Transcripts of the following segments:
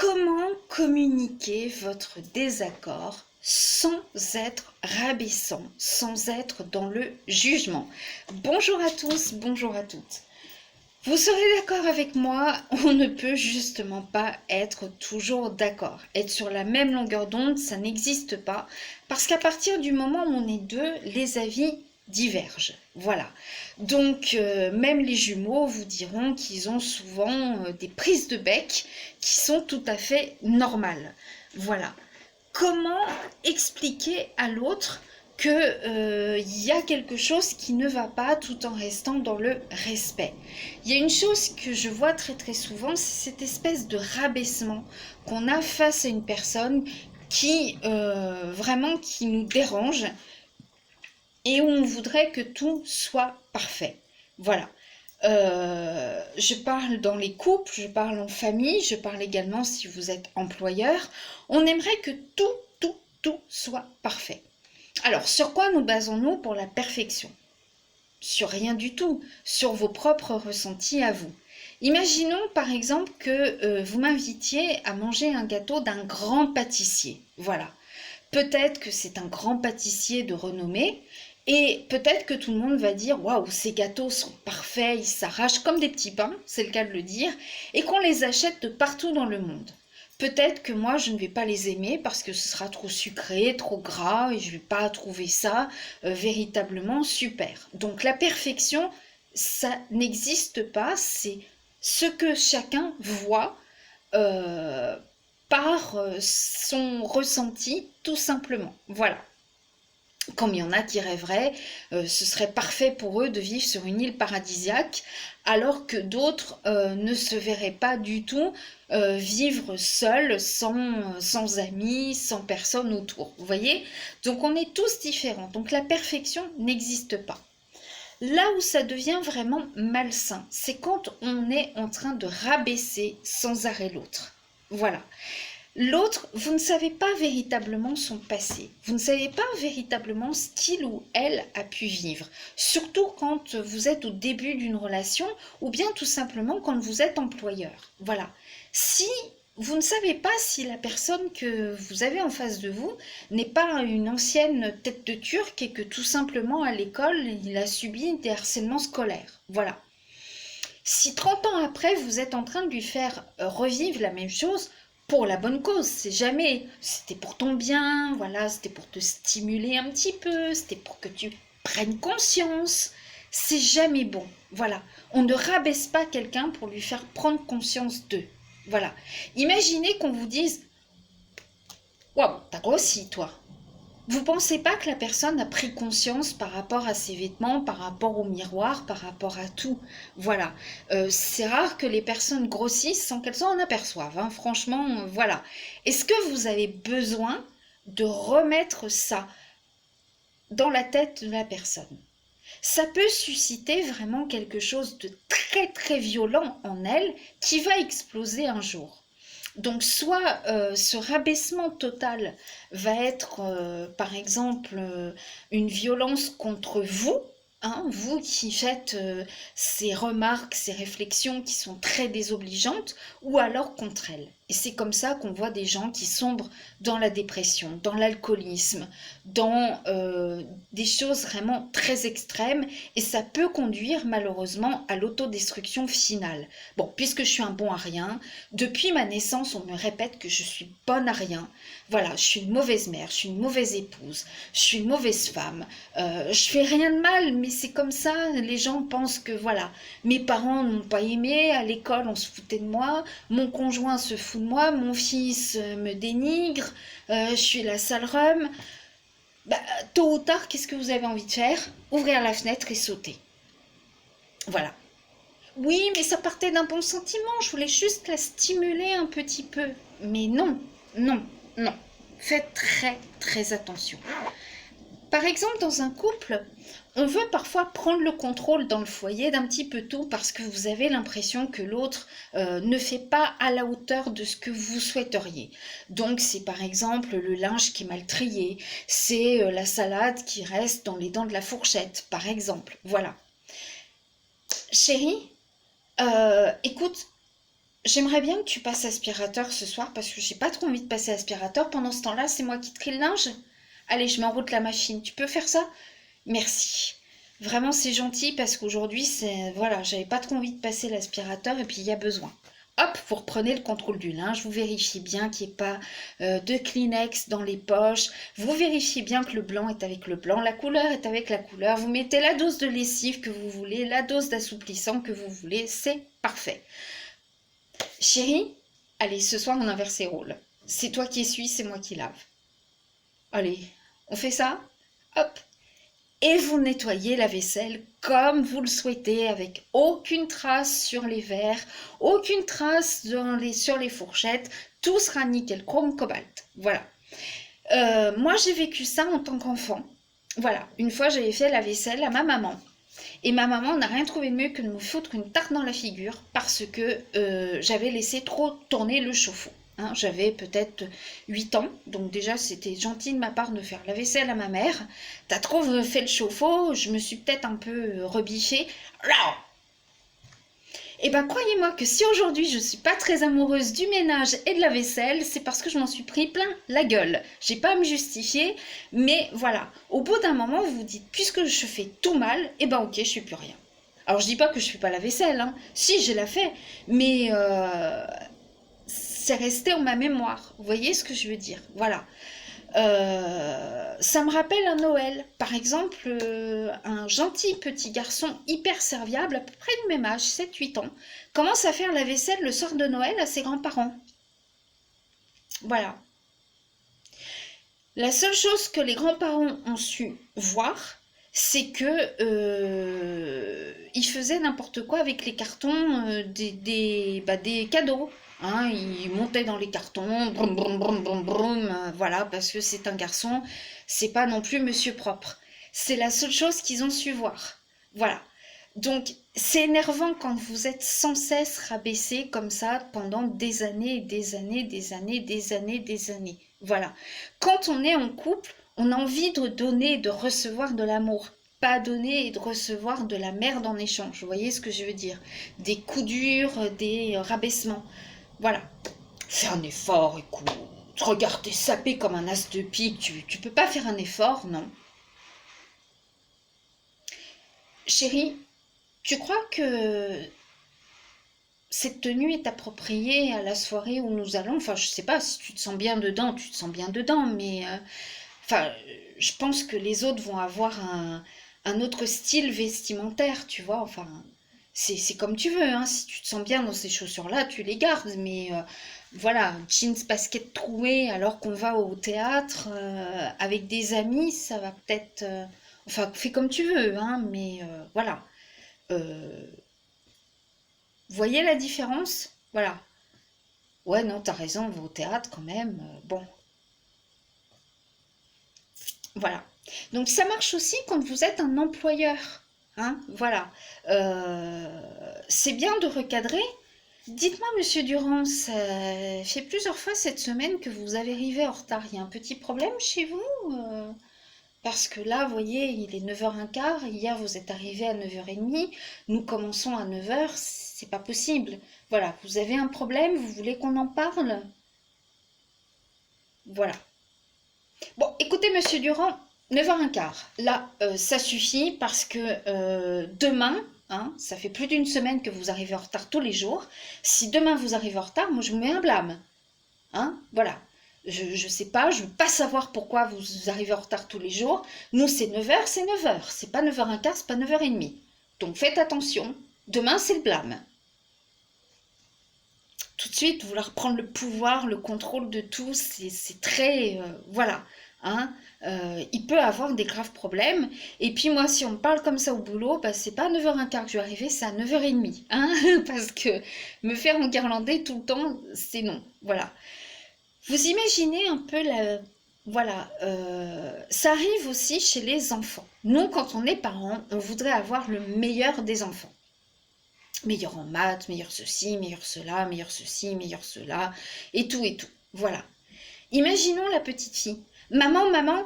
Comment communiquer votre désaccord sans être rabaissant, sans être dans le jugement? Bonjour à tous, bonjour à toutes. Vous serez d'accord avec moi, on ne peut justement pas être toujours d'accord. Être sur la même longueur d'onde, ça n'existe pas, parce qu'à partir du moment où on est deux, les avis divergent. Voilà. Donc, même les jumeaux vous diront qu'ils ont souvent des prises de bec qui sont tout à fait normales. Voilà. Comment expliquer à l'autre que y a quelque chose qui ne va pas tout en restant dans le respect. Il y a une chose que je vois très très souvent, c'est cette espèce de rabaissement qu'on a face à une personne qui vraiment qui nous dérange et où on voudrait que tout soit parfait. Voilà. Je parle dans les couples, je parle en famille, je parle également si vous êtes employeur. On aimerait que tout soit parfait. Alors, sur quoi nous basons-nous pour la perfection? Sur rien du tout, sur vos propres ressentis à vous. Imaginons par exemple que vous m'invitiez à manger un gâteau d'un grand pâtissier. Voilà. Peut-être que c'est un grand pâtissier de renommée et peut-être que tout le monde va dire waouh, ces gâteaux sont parfaits, ils s'arrachent comme des petits pains, c'est le cas de le dire, et qu'on les achète de partout dans le monde. Peut-être que moi je ne vais pas les aimer parce que ce sera trop sucré, trop gras et je ne vais pas trouver ça véritablement super. Donc la perfection, ça n'existe pas, c'est ce que chacun voit euh, par son ressenti tout simplement. Voilà. Comme il y en a qui rêveraient, ce serait parfait pour eux de vivre sur une île paradisiaque, alors que d'autres ne se verraient pas du tout vivre seuls, sans amis, sans personne autour. Vous voyez? Donc on est tous différents. Donc la perfection n'existe pas. Là où ça devient vraiment malsain, c'est quand on est en train de rabaisser sans arrêt l'autre. Voilà. L'autre, vous ne savez pas véritablement son passé. Vous ne savez pas véritablement ce qu'il ou elle a pu vivre. Surtout quand vous êtes au début d'une relation ou bien tout simplement quand vous êtes employeur. Voilà. Si vous ne savez pas si la personne que vous avez en face de vous n'est pas une ancienne tête de turc et que tout simplement à l'école, il a subi des harcèlements scolaires. Voilà. Si 30 ans après, vous êtes en train de lui faire revivre la même chose, pour la bonne cause, c'est jamais, c'était pour ton bien, voilà, c'était pour te stimuler un petit peu, c'était pour que tu prennes conscience, c'est jamais bon, voilà. On ne rabaisse pas quelqu'un pour lui faire prendre conscience d'eux, voilà. Imaginez qu'on vous dise, waouh, t'as grossi, toi. Vous pensez pas que la personne a pris conscience par rapport à ses vêtements, par rapport au miroir, par rapport à tout? Voilà. C'est rare que les personnes grossissent sans qu'elles s'en aperçoivent, hein. Franchement, voilà. Est-ce que vous avez besoin de remettre ça dans la tête de la personne? Ça peut susciter vraiment quelque chose de très très violent en elle qui va exploser un jour. Donc soit ce rabaissement total va être par exemple une violence contre vous, hein, vous qui faites ces remarques, ces réflexions qui sont très désobligeantes, ou alors contre elle. Et c'est comme ça qu'on voit des gens qui sombrent dans la dépression, dans l'alcoolisme, dans des choses vraiment très extrêmes, et ça peut conduire malheureusement à l'autodestruction finale. Bon, puisque je suis un bon à rien, depuis ma naissance, on me répète que je suis bonne à rien. Voilà, je suis une mauvaise mère, je suis une mauvaise épouse, je suis une mauvaise femme. Je fais rien de mal, mais c'est comme ça. Les gens pensent que voilà, mes parents n'ont pas aimé, à l'école on se foutait de moi, mon conjoint se fout de moi, mon fils me dénigre, je suis la sale rhum. Bah, tôt ou tard, qu'est-ce que vous avez envie de faire? Ouvrir la fenêtre et sauter. Voilà. Oui, mais ça partait d'un bon sentiment, je voulais juste la stimuler un petit peu. Mais non, non, non. Faites très, très attention. Par exemple, dans un couple, on veut parfois prendre le contrôle dans le foyer d'un petit peu tout parce que vous avez l'impression que l'autre ne fait pas à la hauteur de ce que vous souhaiteriez. Donc c'est par exemple le linge qui est mal trié, c'est la salade qui reste dans les dents de la fourchette, par exemple. Voilà. Chérie, écoute, J'aimerais bien que tu passes aspirateur ce soir parce que j'ai pas trop envie de passer aspirateur. Pendant ce temps-là, c'est moi qui trie le linge. Allez, je mets en route la machine. Tu peux faire ça? Merci. Vraiment, c'est gentil parce qu'aujourd'hui, c'est voilà, j'avais pas trop envie de passer l'aspirateur et puis il y a besoin. Hop, vous reprenez le contrôle du linge, vous vérifiez bien qu'il n'y ait pas de Kleenex dans les poches, vous vérifiez bien que le blanc est avec le blanc, la couleur est avec la couleur, vous mettez la dose de lessive que vous voulez, la dose d'assouplissant que vous voulez, c'est parfait. Chérie, allez, ce soir on inverse les rôles. C'est toi qui essuie, c'est moi qui lave. Allez, on fait ça? Hop, et vous nettoyez la vaisselle comme vous le souhaitez, avec aucune trace sur les verres, aucune trace sur les fourchettes, tout sera nickel chrome cobalt. Voilà. Moi, j'ai vécu ça en tant qu'enfant. Voilà, une fois j'avais fait la vaisselle à ma maman. Et ma maman n'a rien trouvé de mieux que de me foutre une tarte dans la figure parce que j'avais laissé trop tourner le chauffe-eau. Hein, j'avais peut-être 8 ans, donc déjà c'était gentil de ma part de faire la vaisselle à ma mère. T'as trop fait le chauffe-eau, je me suis peut-être un peu rebichée. Et ben croyez-moi que si aujourd'hui je suis pas très amoureuse du ménage et de la vaisselle, c'est parce que je m'en suis pris plein la gueule. J'ai pas à me justifier, mais voilà. Au bout d'un moment, vous vous dites, puisque je fais tout mal, et ben ok, je suis plus rien. Alors je dis pas que je fais pas la vaisselle, hein. Si, je la fais, mais c'est resté en ma mémoire. Vous voyez ce que je veux dire? Voilà. Ça me rappelle un Noël. Par exemple, un gentil petit garçon hyper serviable, à peu près du même âge, 7-8 ans, commence à faire la vaisselle le soir de Noël à ses grands-parents. Voilà. La seule chose que les grands-parents ont su voir, c'est que ils faisaient n'importe quoi avec les cartons des cadeaux. Hein, il montait dans les cartons, brum brum brum brum brum, voilà, parce que c'est un garçon, c'est pas non plus monsieur propre. C'est la seule chose qu'ils ont su voir. Voilà. Donc, c'est énervant quand vous êtes sans cesse rabaissé comme ça pendant des années, des années, des années, des années, des années. Voilà. Quand on est en couple, on a envie de donner et de recevoir de l'amour. Pas donner et de recevoir de la merde en échange. Vous voyez ce que je veux dire? Des coups durs, des rabaissements. Voilà. Fais un effort, écoute. Regarde, t'es sapé comme un as de pique. Tu peux pas faire un effort, non? Chérie, tu crois que cette tenue est appropriée à la soirée où nous allons? Enfin, je sais pas, si tu te sens bien dedans, tu te sens bien dedans, mais enfin, je pense que les autres vont avoir un autre style vestimentaire, tu vois. Enfin, c'est comme tu veux, hein. Si tu te sens bien dans ces chaussures-là, tu les gardes, mais voilà, jeans, basket troué alors qu'on va au théâtre avec des amis, ça va peut-être. Enfin, fais comme tu veux, hein, mais voilà. Euh, voyez la différence? Voilà. Ouais, non, t'as raison, on va au théâtre quand même. Bon, voilà. Donc ça marche aussi quand vous êtes un employeur. Hein, voilà. C'est bien de recadrer. Dites-moi, monsieur Durand, ça fait plusieurs fois cette semaine que vous avez arrivé en retard. Il y a un petit problème chez vous? Parce que là, vous voyez, il est 9h15. Hier, vous êtes arrivé à 9h30. Nous commençons à 9h. C'est pas possible. Voilà, vous avez un problème, vous voulez qu'on en parle? Voilà. Bon, écoutez, monsieur Durand, 9h15. Là, ça suffit parce que demain, hein, ça fait plus d'une semaine que vous arrivez en retard tous les jours. Si demain vous arrivez en retard, moi je vous mets un blâme. Hein, voilà. Je sais pas, je veux pas savoir pourquoi vous arrivez en retard tous les jours. Nous, c'est 9h, c'est 9h. C'est pas 9h15, c'est pas 9h30. Donc faites attention. Demain, c'est le blâme. Tout de suite, vouloir prendre le pouvoir, le contrôle de tout, c'est très... voilà. Hein, il peut avoir des graves problèmes. Et puis moi, si on me parle comme ça au boulot, bah, c'est pas à 9h15 que je vais arriver, c'est à 9h30. Hein, parce que me faire enguirlander tout le temps, c'est non. Voilà. Vous imaginez un peu la... Voilà, ça arrive aussi chez les enfants. Nous, quand on est parents, on voudrait avoir le meilleur des enfants. Meilleur en maths, meilleur ceci, meilleur cela, meilleur ceci, meilleur cela, et tout et tout. Voilà. Imaginons la petite fille. Maman, maman,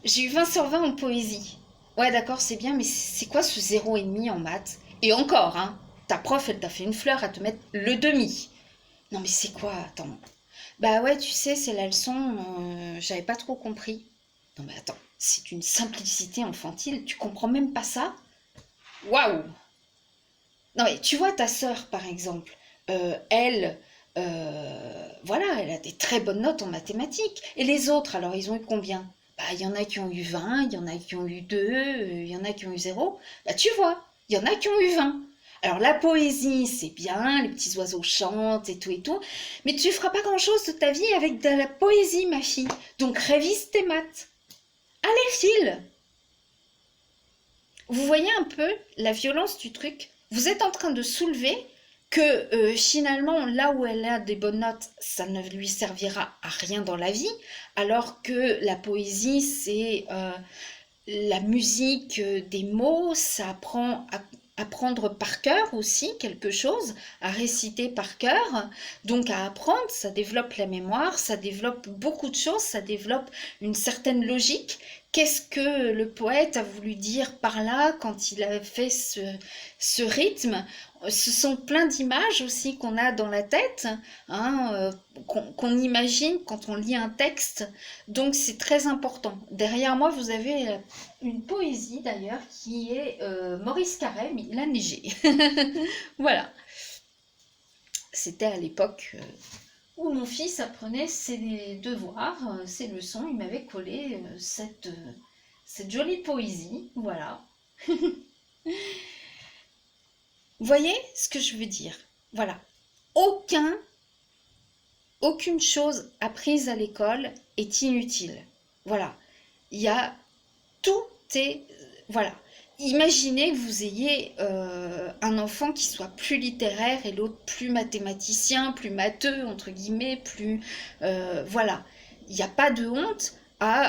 j'ai eu 20 sur 20 en poésie. Ouais, d'accord, c'est bien, mais c'est quoi ce 0,5 en maths? Et encore, hein, ta prof, elle t'a fait une fleur à te mettre le demi. Non mais c'est quoi? Attends. Bah ouais, tu sais, c'est la leçon, j'avais pas trop compris. Non mais attends, c'est une simplicité infantile, tu comprends même pas ça? Waouh! Non mais tu vois ta sœur par exemple, elle, voilà, elle a des très bonnes notes en mathématiques. Et les autres, alors ils ont eu combien? Bah il y en a qui ont eu 20, il y en a qui ont eu 2, il y en a qui ont eu 0. Bah tu vois, il y en a qui ont eu 20. Alors la poésie, c'est bien, les petits oiseaux chantent et tout, mais tu feras pas grand-chose de ta vie avec de la poésie, ma fille. Donc révise tes maths. Allez, file! Vous voyez un peu la violence du truc? Vous êtes en train de soulever que finalement, là où elle a des bonnes notes, ça ne lui servira à rien dans la vie, alors que la poésie, c'est la musique des mots, ça apprend à apprendre par cœur aussi quelque chose, à réciter par cœur, donc à apprendre, ça développe la mémoire, ça développe beaucoup de choses, ça développe une certaine logique. Qu'est-ce que le poète a voulu dire par là quand il a fait ce rythme? Ce sont plein d'images aussi qu'on a dans la tête, hein, qu'on imagine quand on lit un texte, donc c'est très important. Derrière moi, vous avez une poésie d'ailleurs qui est Maurice Carré, mais il a neigé. Voilà, c'était à l'époque où mon fils apprenait ses devoirs, ses leçons, il m'avait collé cette jolie poésie, voilà. Vous voyez ce que je veux dire? Voilà. Aucun, aucune chose apprise à l'école est inutile. Voilà. Il y a tout est... Voilà. Imaginez que vous ayez un enfant qui soit plus littéraire et l'autre plus mathématicien, plus matheux, entre guillemets, plus... voilà. Il n'y a pas de honte à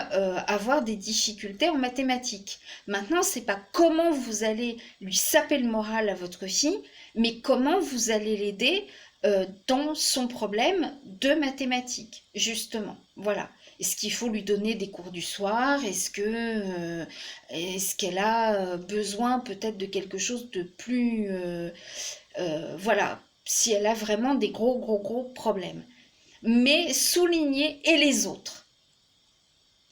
avoir des difficultés en mathématiques. Maintenant, c'est pas comment vous allez lui saper le moral à votre fille, mais comment vous allez l'aider dans son problème de mathématiques, justement. Voilà. Est-ce qu'il faut lui donner des cours du soir? Est-ce qu'elle a besoin peut-être de quelque chose de plus voilà, si elle a vraiment des gros problèmes. Mais souligner et les autres.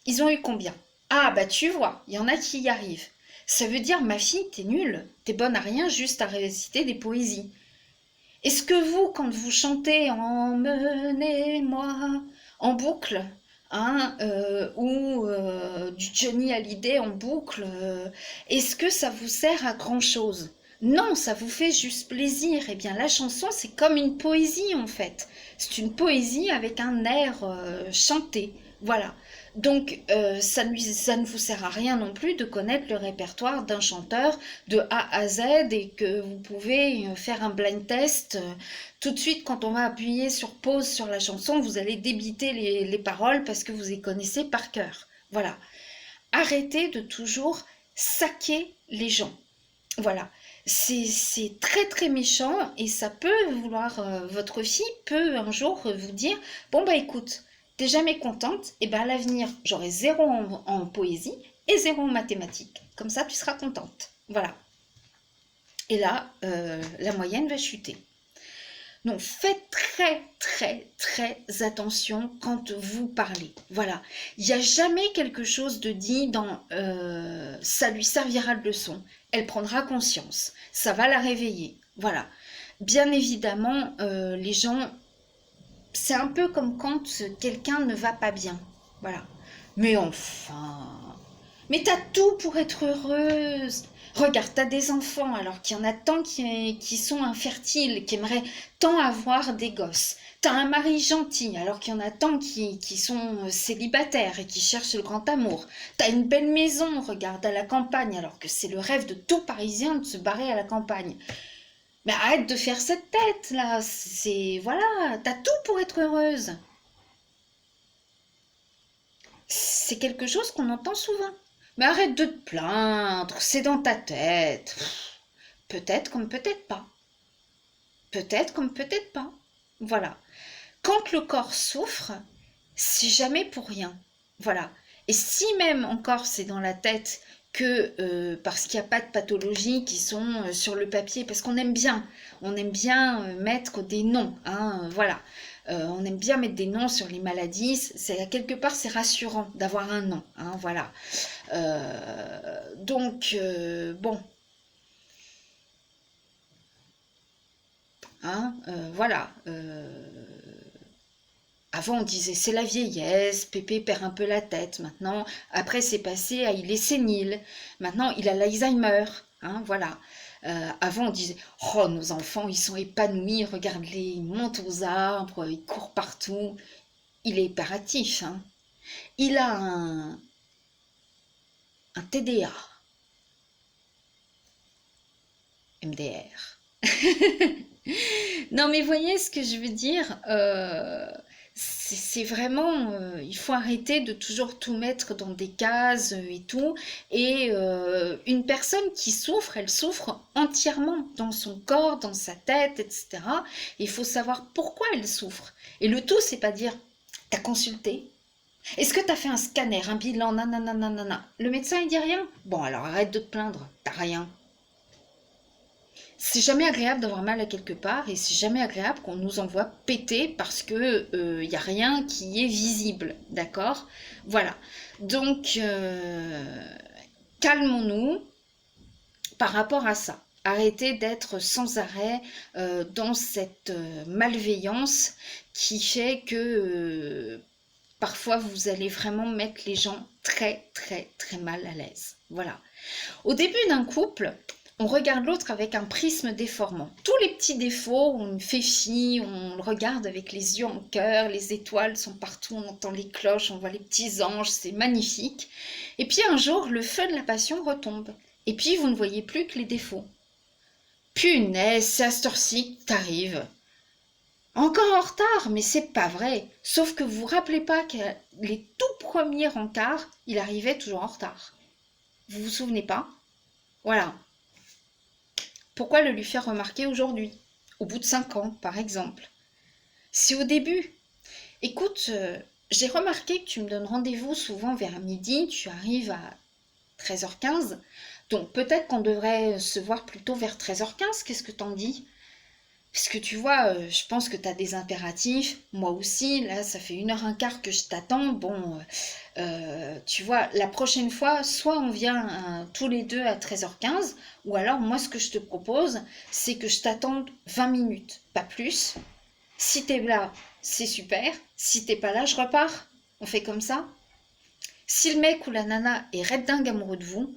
Ils ont eu combien? Ah bah tu vois, il y en a qui y arrivent. Ça veut dire ma fille, t'es nulle, t'es bonne à rien, juste à réciter des poésies. Est-ce que vous, quand vous chantez Emmenez-moi en boucle, hein, ou du Johnny Hallyday en boucle, est-ce que ça vous sert à grand-chose? Non, ça vous fait juste plaisir. Eh bien, la chanson, c'est comme une poésie en fait. C'est une poésie avec un air chanté. Voilà. Donc, ça ne vous sert à rien non plus de connaître le répertoire d'un chanteur de A à Z et que vous pouvez faire un blind test. Tout de suite, quand on va appuyer sur pause sur la chanson, vous allez débiter les paroles parce que vous les connaissez par cœur. Voilà. Arrêtez de toujours saquer les gens. Voilà. C'est très méchant et ça peut vouloir, votre fille peut un jour vous dire, bon bah écoute, t'es jamais contente, et ben à l'avenir j'aurai 0 en poésie et 0 en mathématiques. Comme ça tu seras contente. Voilà. Et là, la moyenne va chuter. Donc faites très attention quand vous parlez. Voilà. Il n'y a jamais quelque chose de dit dans ça lui servira de leçon. Elle prendra conscience. Ça va la réveiller. Voilà. Bien évidemment, les gens, c'est un peu comme quand quelqu'un ne va pas bien. Voilà. Mais enfin, mais t'as tout pour être heureuse. Regarde, t'as des enfants alors qu'il y en a tant qui sont infertiles, qui aimeraient tant avoir des gosses. T'as un mari gentil alors qu'il y en a tant qui sont célibataires et qui cherchent le grand amour. T'as une belle maison, regarde, à la campagne, alors que c'est le rêve de tout Parisien de se barrer à la campagne. Mais arrête de faire cette tête là, c'est... Voilà, t'as tout pour être heureuse. C'est quelque chose qu'on entend souvent. Mais arrête de te plaindre, c'est dans ta tête. Peut-être comme peut-être pas. Peut-être comme peut-être pas. Voilà. Quand le corps souffre, c'est jamais pour rien. Voilà. Et si même encore c'est dans la tête que parce qu'il n'y a pas de pathologies qui sont sur le papier, parce qu'on aime bien, mettre des noms, hein, voilà. On aime bien mettre des noms sur les maladies, quelque part c'est rassurant d'avoir un nom, hein, voilà. Donc, bon, hein, voilà. Avant, on disait c'est la vieillesse, Pépé perd un peu la tête. Maintenant, après, c'est passé à il est sénile. Maintenant, il a l'Alzheimer. Hein, voilà. Avant, on disait oh, nos enfants, ils sont épanouis, regarde-les, ils montent aux arbres, ils courent partout. Il est hyperactif. Hein. Il a un TDA, MDR. Non, mais voyez ce que je veux dire c'est vraiment, il faut arrêter de toujours tout mettre dans des cases et tout. Et une personne qui souffre, elle souffre entièrement dans son corps, dans sa tête, etc. Et il faut savoir pourquoi elle souffre. Et le tout, c'est pas dire, t'as consulté? Est-ce que t'as fait un scanner, un bilan, nanana? Le médecin, il dit rien? Bon, alors arrête de te plaindre, t'as rien. C'est jamais agréable d'avoir mal à quelque part et c'est jamais agréable qu'on nous envoie péter parce que y a rien qui est visible, d'accord? Voilà. Donc calmons-nous par rapport à ça. Arrêtez d'être sans arrêt dans cette malveillance qui fait que parfois vous allez vraiment mettre les gens très très très mal à l'aise. Voilà. Au début d'un couple, on regarde l'autre avec un prisme déformant. Tous les petits défauts, on fait fi, on le regarde avec les yeux en cœur, les étoiles sont partout, on entend les cloches, on voit les petits anges, c'est magnifique. Et puis un jour, le feu de la passion retombe. Et puis vous ne voyez plus que les défauts. Punaise, c'est à cette heure-ci que t'arrives. Encore en retard, mais c'est pas vrai. Sauf que vous vous rappelez pas que les tout premiers rencarts, il arrivait toujours en retard. Vous vous souvenez pas? Voilà. Pourquoi le lui faire remarquer aujourd'hui, au bout de 5 ans, par exemple? C'est au début. Écoute, j'ai remarqué que tu me donnes rendez-vous souvent vers midi, tu arrives à 13h15, donc peut-être qu'on devrait se voir plutôt vers 13h15, qu'est-ce que t'en dis? Parce que tu vois, je pense que tu as des impératifs, moi aussi, là ça fait 1h15 que je t'attends, bon, tu vois, la prochaine fois, soit on vient tous les deux à 13h15, ou alors moi ce que je te propose, c'est que je t'attende 20 minutes, pas plus. Si t'es là, c'est super, si t'es pas là, je repars, on fait comme ça. Si le mec ou la nana est red dingue amoureux de vous,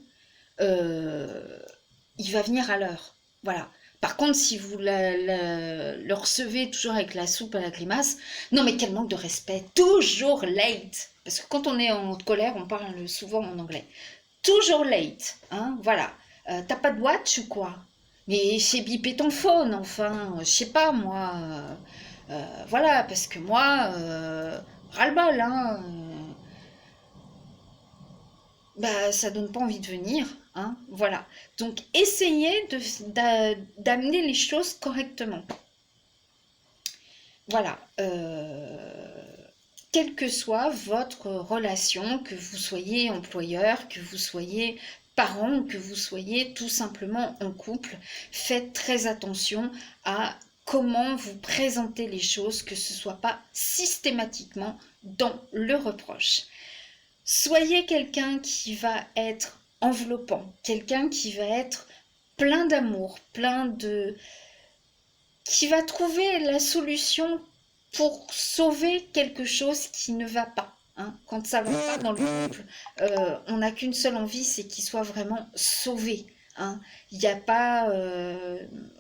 il va venir à l'heure, voilà. Par contre, si vous le recevez toujours avec la soupe à la grimace, non mais quel manque de respect, toujours late. Parce que quand on est en colère, on parle souvent en anglais. Toujours late, hein, voilà. T'as pas de watch ou quoi? Mais j'ai bipé ton phone, enfin, je sais pas moi. Voilà, parce que moi, ras-le-bol, hein. Bah, ça donne pas envie de venir, hein, voilà. Donc, essayez d'amener les choses correctement. Voilà. Quelle que soit votre relation, que vous soyez employeur, que vous soyez parent, que vous soyez tout simplement en couple, faites très attention à comment vous présentez les choses, que ce ne soit pas systématiquement dans le reproche. Soyez quelqu'un qui va être enveloppant, quelqu'un qui va être plein d'amour, qui va trouver la solution pour sauver quelque chose qui ne va pas. Hein. Quand ça ne va pas dans le couple, on n'a qu'une seule envie, c'est qu'il soit vraiment sauvé. Hein. Il n'y a pas,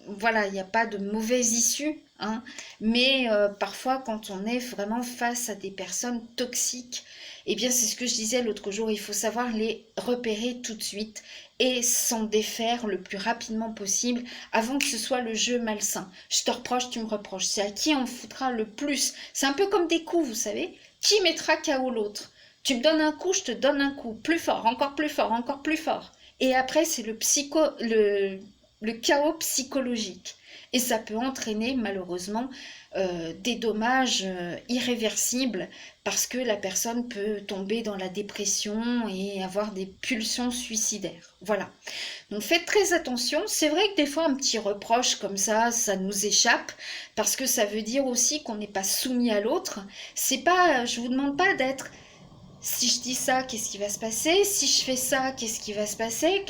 voilà, il n'y a pas de mauvaise issue. Hein. Mais parfois, quand on est vraiment face à des personnes toxiques, eh bien, c'est ce que je disais l'autre jour, il faut savoir les repérer tout de suite et s'en défaire le plus rapidement possible avant que ce soit le jeu malsain. Je te reproche, tu me reproches. C'est à qui on foutra le plus. C'est un peu comme des coups, vous savez. Qui mettra KO l'autre? Tu me donnes un coup, je te donne un coup. Plus fort, encore plus fort, encore plus fort. Et après, c'est le chaos psychologique. Et ça peut entraîner malheureusement des dommages irréversibles parce que la personne peut tomber dans la dépression et avoir des pulsions suicidaires. Voilà. Donc faites très attention. C'est vrai que des fois un petit reproche comme ça nous échappe parce que ça veut dire aussi qu'on n'est pas soumis à l'autre. C'est pas, je vous demande pas d'être si je dis ça, qu'est-ce qui va se passer? Si je fais ça, qu'est-ce qui va se passer?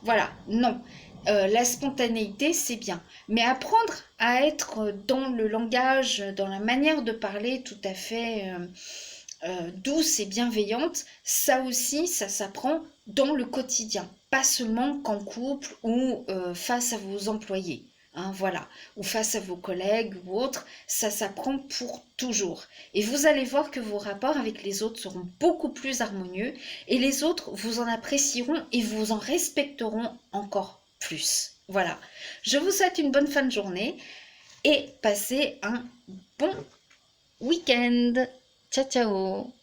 Voilà, non. La spontanéité, c'est bien. Mais apprendre à être dans le langage, dans la manière de parler tout à fait douce et bienveillante, ça aussi, ça s'apprend dans le quotidien. Pas seulement qu'en couple ou face à vos employés. Hein, voilà, ou face à vos collègues ou autres, ça s'apprend pour toujours. Et vous allez voir que vos rapports avec les autres seront beaucoup plus harmonieux et les autres vous en apprécieront et vous en respecteront encore plus. Voilà, je vous souhaite une bonne fin de journée et passez un bon week-end. Ciao ciao